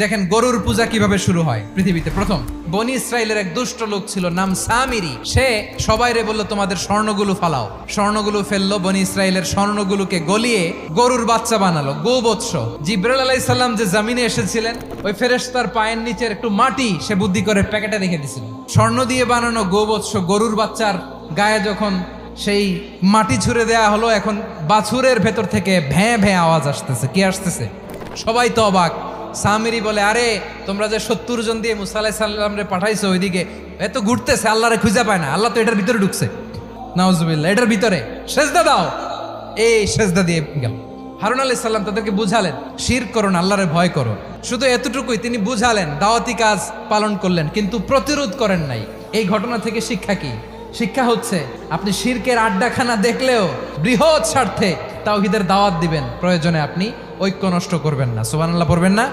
দেখেন গরুর পূজা কিভাবে শুরু হয় পৃথিবীতে প্রথম। বনি ইসরায়েলের এক দুষ্ট লোক ছিল, নাম সামিরি। সে সবাইরে বলল তোমাদের স্বর্ণগুলো ফালাও। স্বর্ণগুলো ফেললো, বনি ইসরায়েলের স্বর্ণগুলোকে গলিয়ে গরুর বাচ্চা বানালো, গোবৎস। জিব্রাইল আলাইহিস সালাম যে জমিনে এসেছিলেন, ওই ফেরেশতার পায়ের নিচের একটু মাটি সে বুদ্ধি করে প্যাকেটে রেখে দিছিল। স্বর্ণ দিয়ে বানানো গোবৎস গরুর বাচ্চার গায়ে যখন সেই মাটি ছুঁড়ে দেয়া হলো, এখন বাছুরের ভেতর থেকে ভ্যাঁ ভ্যাঁ আওয়াজ আসতেছে। কি আসতেছে? সবাই তো অবাক। সামিরি বলে, আরে তোমরা যে 70 জন দিয়ে মুসা আলাইহিস সালাম রে পাঠাইছো ওইদিকে, এত ঘুরতেছে, আল্লাহরে খুঁজে পায় না, আল্লাহ তো এটার ভিতরে ঢুকছে। নাউজুবিল্লাহ, এটার ভিতরে সেজদা দাও। এই সেজদা দিয়ে গেল। হারুন আলাইহিস সালাম তাদেরকে বুঝালেন, শিরক করো না, আল্লাহরে ভয় করো। শুধু এতটুকুই তিনি বুঝালেন, দাওয়াতি কাজ পালন করলেন, কিন্তু প্রতিরোধ করেন নাই। এই ঘটনা থেকে শিক্ষা কি? শিক্ষা হচ্ছে, আপনি শিরকের আড্ডাখানা দেখলেও বৃহৎ স্বার্থে তাওহীদের দাওয়াত দিবেন, প্রয়োজনে আপনি ঐক্য নষ্ট করবেন না। সুবহানাল্লাহ পড়বেন না?